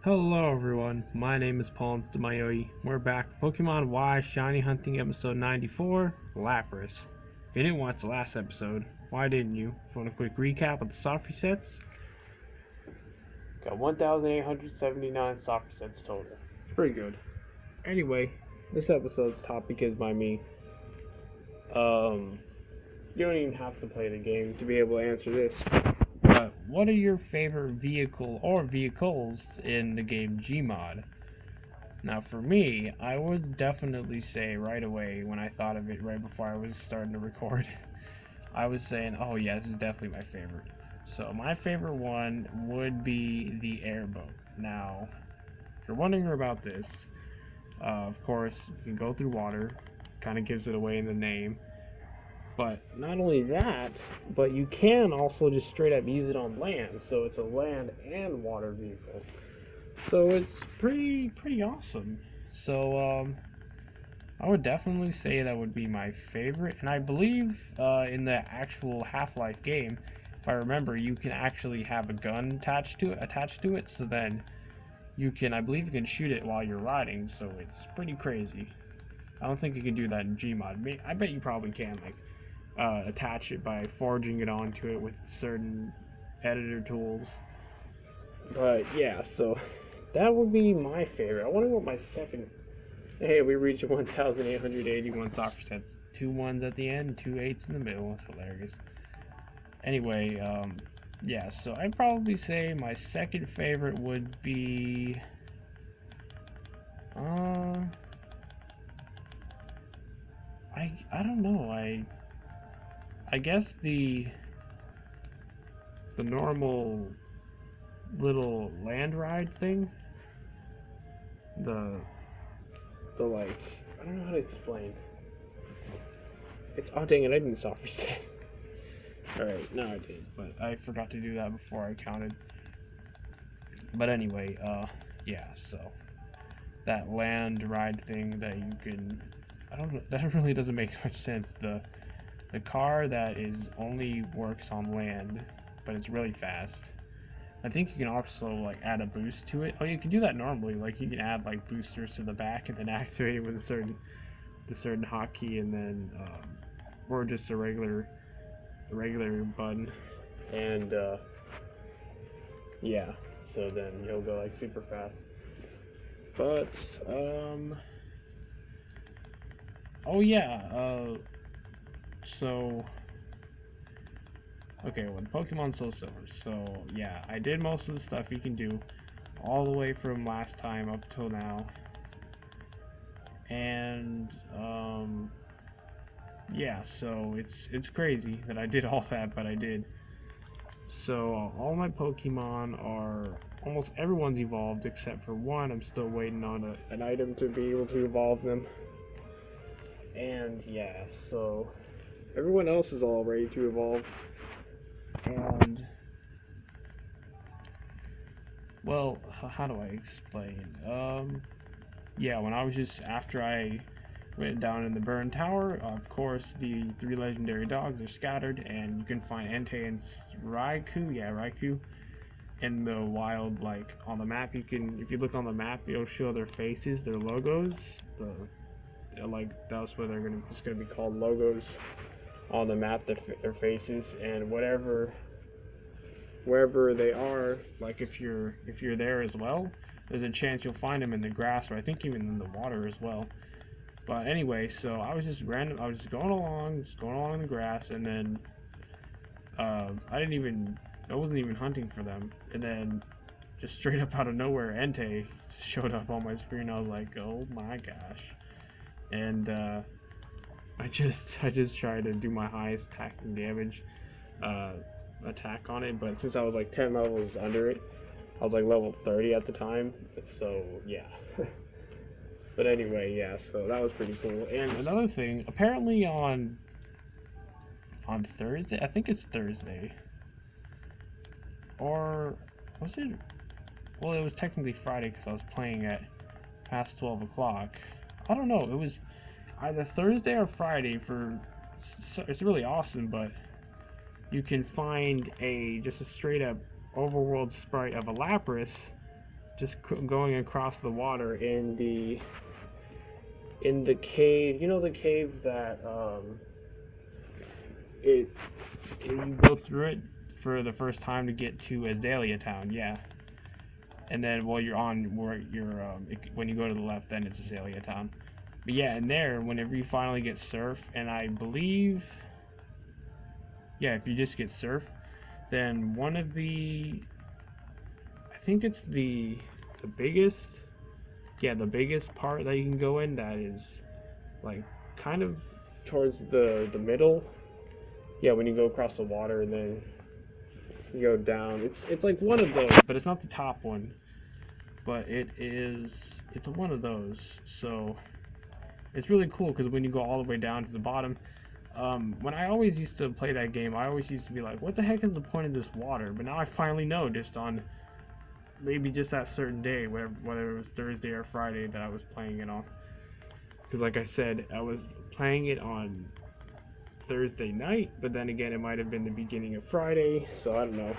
Hello everyone, my name is PauLInstaMyooin. We're back with Pokemon Y Shiny Hunting episode 94, Lapras. If you didn't watch the last episode, why didn't you? If you want a quick recap of the soft resets, got 1,879 soft resets total. It's pretty good. Anyway, this episode's topic is by me. You don't even have to play the game to be able to answer this. But what are your favorite vehicle or vehicles in the game Gmod? Now, for me, I would definitely say right away when I thought of it right before I was starting to record, I was saying, oh yeah, this is definitely my favorite. So my favorite one would be the airboat. Now, if you're wondering about this, of course, you can go through water, kind of gives it away in the name. But not only that, but you can also just straight up use it on land. So it's a land and water vehicle. So it's pretty awesome. So I would definitely say that would be my favorite. And I believe in the actual Half-Life game, if I remember, you can actually have a gun attached to it. So then you can, I believe, you can shoot it while you're riding. So it's pretty crazy. I don't think you can do that in Gmod. I bet you probably can, like attach it by forging it onto it with certain editor tools. But yeah, so that would be my favorite. I wonder what my second. Hey, we reached 1,881 soccer sets. 2 1s at the end, 2 8s in the middle. It's hilarious. Anyway, yeah, so I'd probably say my second favorite would be. I don't know. I guess the normal little land ride thing. The like, I don't know how to explain. It's, oh dang it, I didn't soft reset. Alright, no I did, but I forgot to do that before I counted. But anyway, yeah, so that land ride thing that you can, I don't know, that really doesn't make much sense. The car that is only works on land, but it's really fast. I think you can also like add a boost to it. Oh, you can do that normally. Like you can add like boosters to the back and then activate it with a certain hotkey, and then or just a regular button. And yeah, so then you'll go like super fast. But oh yeah, so. Okay, well, Pokemon Soul Silver. So, yeah, I did most of the stuff you can do, all the way from last time up till now. And, yeah, so it's crazy that I did all that, but I did. So, all my Pokemon are, almost everyone's evolved except for one. I'm still waiting on an item to be able to evolve them. And, yeah, so, everyone else is all ready to evolve. And, well, how do I explain? Yeah, when I was just, after I went down in the Burn Tower, of course, the 3 legendary dogs are scattered, and you can find Entei and Raikou, in the wild, like, on the map. You can, if you look on the map, it'll show their faces, their logos, like, that's what it's gonna be called, logos on the map, their faces, and wherever they are, like if you're there as well, there's a chance you'll find them in the grass, or I think even in the water as well. But anyway, so I was just going along in the grass, and then I wasn't even hunting for them, and then just straight up out of nowhere, Entei showed up on my screen. I was like, oh my gosh, and I just tried to do my highest attacking damage attack on it, but since I was like 10 levels under it, I was like level 30 at the time, so yeah. But anyway, yeah, so that was pretty cool. And another thing, apparently on Thursday, I think it's Thursday, or was it? Well, it was technically Friday because I was playing at past 12 o'clock. I don't know, it was either Thursday or Friday it's really awesome, but you can find just a straight up overworld sprite of a Lapras just going across the water in the cave. You know the cave that you go through it for the first time to get to Azalea Town, yeah. And then when you go to the left, then it's Azalea Town. But yeah, and there, whenever you finally get surf, and I believe, yeah, if you just get surf, then one of the, I think it's the biggest, yeah, the biggest part that you can go in, that is like kind of towards the middle. Yeah, when you go across the water and then you go down, it's like one of those, but it's not the top one. But it's one of those. So it's really cool because when you go all the way down to the bottom, when I always used to play that game, I always used to be like, what the heck is the point of this water? But now I finally know, just on maybe just that certain day, whether it was Thursday or Friday that I was playing it on. Because like I said, I was playing it on Thursday night, but then again, it might have been the beginning of Friday, so I don't know.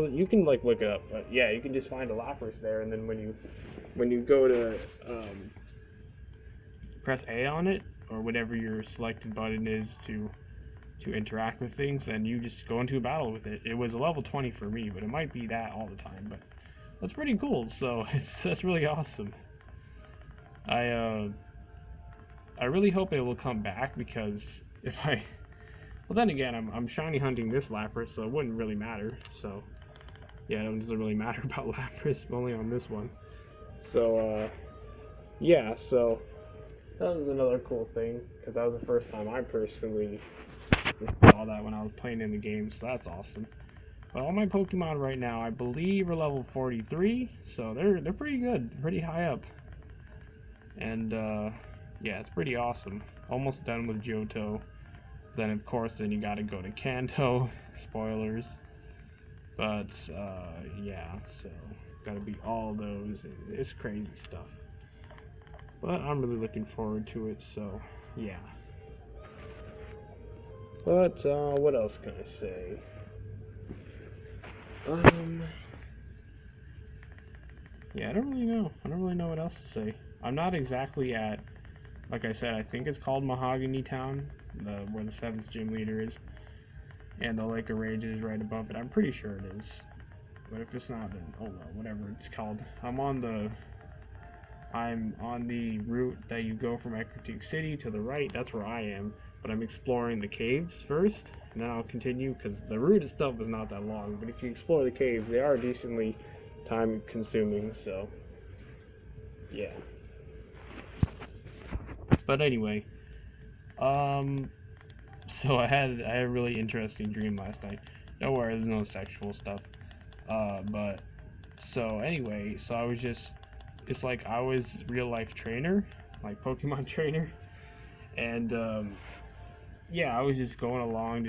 You can like look it up, but yeah, you can just find a Lapras there, and then when you go to press A on it, or whatever your selected button is to interact with things, then you just go into a battle with it. It was a level 20 for me, but it might be that all the time, but that's pretty cool. So that's really awesome. I really hope it will come back, because well, then again, I'm shiny hunting this Lapras, so it wouldn't really matter. So yeah, it doesn't really matter about Lapras, only on this one. So yeah, so that was another cool thing, because that was the first time I personally saw that when I was playing in the game, so that's awesome. But all my Pokemon right now, I believe, are level 43, so they're pretty good, pretty high up. And yeah, it's pretty awesome. Almost done with Johto. Then of course, then you gotta go to Kanto. Spoilers. But yeah, so gotta beat all those. It's crazy stuff. But I'm really looking forward to it. So yeah. But what else can I say? Yeah, I don't really know. I don't really know what else to say. I'm not exactly at, like I said, I think it's called Mahogany Town, where the 7th gym leader is, and the Lake of Rage is right above it. I'm pretty sure it is, but if it's not, then oh well, whatever it's called. I'm on the route that you go from Ecruteak City to the right. That's where I am, but I'm exploring the caves first, and then I'll continue, because the route itself is not that long, but if you explore the caves, they are decently time consuming, so yeah. But anyway, so I had a really interesting dream last night. Don't worry, there's no sexual stuff. But so anyway, so I was it's like I was real life trainer, like Pokemon trainer, and yeah, I was just going along,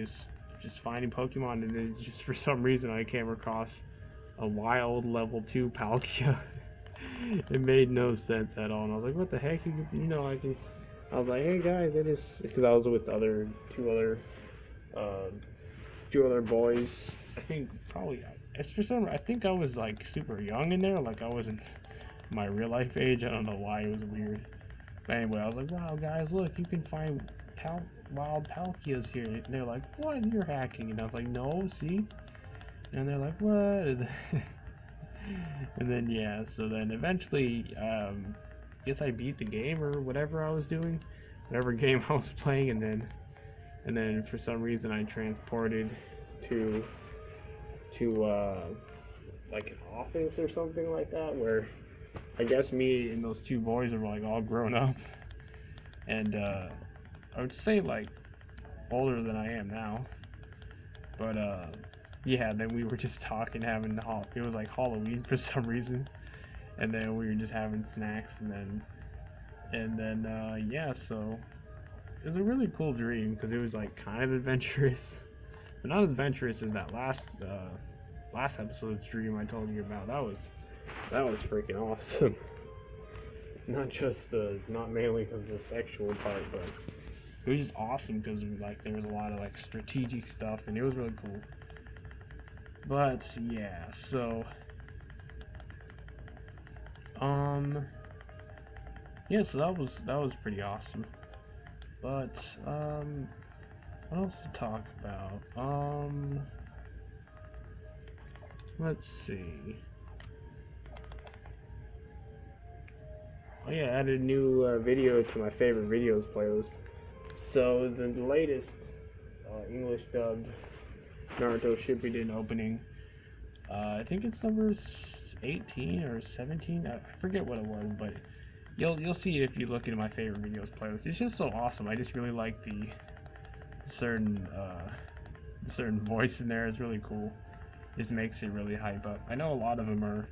just finding Pokemon, and then just for some reason I came across a wild level 2 Palkia. It made no sense at all, and I was like, what the heck? I was like, hey guys, it is, because I was with two other boys. I think probably, I think I was like super young in there, like I wasn't my real life age. I don't know why, it was weird. But anyway, I was like, wow guys, look, you can find wild Palkias here. And they're like, what? You're hacking? And I was like, no, see? And they're like, what? And then yeah, so then eventually, guess I beat the game or whatever I was doing, whatever game I was playing, and then for some reason I transported to like an office or something like that, where I guess me and those two boys are like all grown up, and I would say like older than I am now, but yeah, then we were just talking, it was like Halloween for some reason, and then we were just having snacks, and then yeah, so it was a really cool dream, because it was like kind of adventurous, but not as adventurous as that last episode's dream I told you about. That was freaking awesome. Not mainly because of the sexual part, but it was just awesome because like there was a lot of like strategic stuff, and it was really cool. But yeah, so yeah, so that was pretty awesome. But what else to talk about? Let's see. Oh yeah, I added a new video to my favorite videos playlist. So the latest English dubbed Naruto Shippuden opening. I think it's number 18 or 17. I forget what it was, but you'll see it if you look into my favorite videos playlist. It's just so awesome. I just really like the certain voice in there. It's really cool. Just makes it really hype up. I know a lot of them are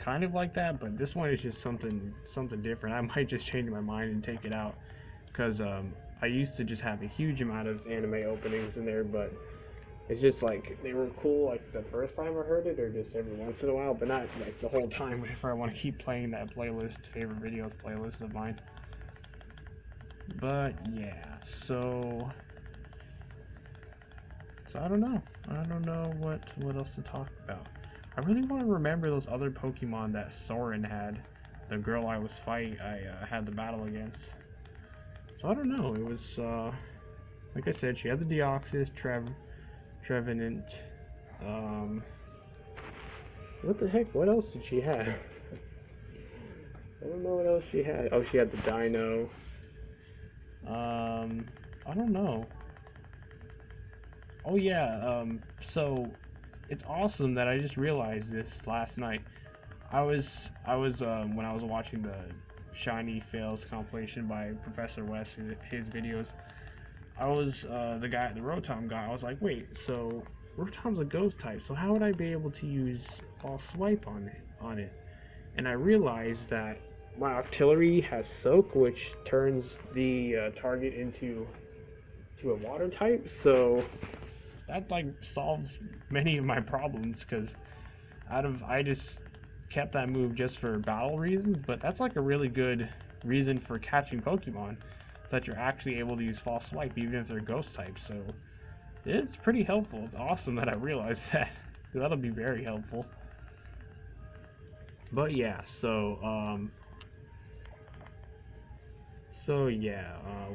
kind of like that, but this one is just something different. I might just change my mind and take it out, because I used to just have a huge amount of anime openings in there, but it's just like they were cool like the first time I heard it, or just every once in a while, but not like the whole time whenever I want to keep playing that playlist, favorite videos playlist of mine. But yeah, so I don't know what else to talk about. I really want to remember those other Pokemon that Soren had, the girl I had the battle against. So I don't know, it was like I said, she had the Deoxys, Trevenant, what the heck, what else did she have? I don't know what else she had. Oh, she had the Dino. I don't know. Oh yeah, so it's awesome that I just realized this last night. I was when I was watching the Shiny Fails compilation by Professor West, his videos, I was the Rotom guy. I was like, wait, so Rotom's a ghost type, so how would I be able to use False Swipe on it? And I realized that my Octillery has Soak, which turns the target into a water type, so that like solves many of my problems, because I just kept that move just for battle reasons, but that's like a really good reason for catching Pokemon, that you're actually able to use False Swipe even if they're ghost types. So it's pretty helpful. It's awesome that I realized that, because that'll be very helpful. But yeah,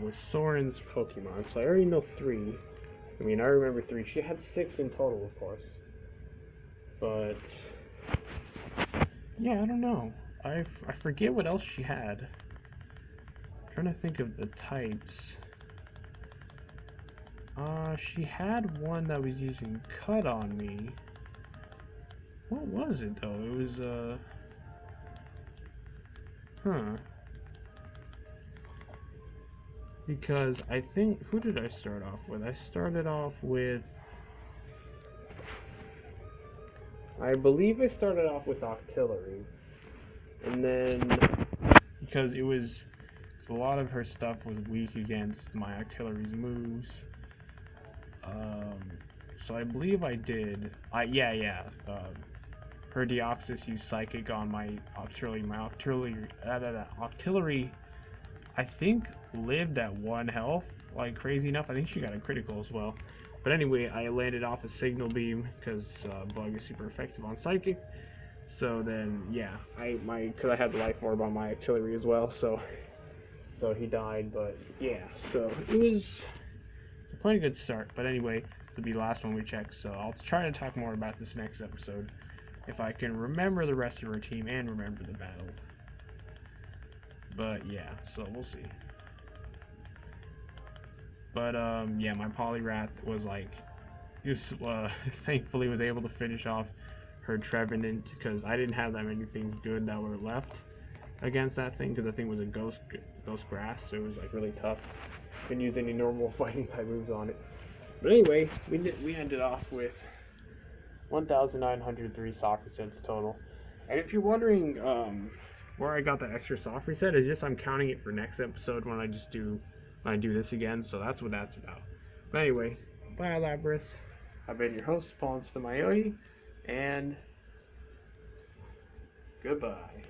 with Soren's Pokemon, so I already know 3. I mean, I remember 3. She had 6 in total, of course. But yeah, I don't know. I forget what else she had. I'm trying to think of the types. She had one that was using Cut on me. What was it though? It was because I think, who did I start off with? I started off with, I believe I started off with Octillery, and then because a lot of her stuff was weak against my Octillery's moves, so I believe I did. Her Deoxys used Psychic on my Octillery. My Octillery, I think, lived at 1 health, like crazy enough. I think she got a critical as well. But anyway, I landed off a Signal Beam, because Bug is super effective on Psychic. So then, yeah, because I had the Life Orb on my Octillery as well, so he died. But yeah, so it was a pretty good start. But anyway, this will be the last one we check, so I'll try to talk more about this next episode, if I can remember the rest of our team and remember the battle. But yeah, so we'll see. But yeah, my Poliwrath was like, thankfully was able to finish off her Trevenant, because I didn't have that many things good that were left against that thing, because the thing was a ghost grass, so it was like really tough. Couldn't use any normal fighting type moves on it. But anyway, we ended off with 1,903 sock resets total. And if you're wondering where I got that extra soft reset, is just I'm counting it for next episode when I do this again, so that's what that's about. But anyway, bye Lapras. I've been your host, PauLInstaMyooin, and goodbye.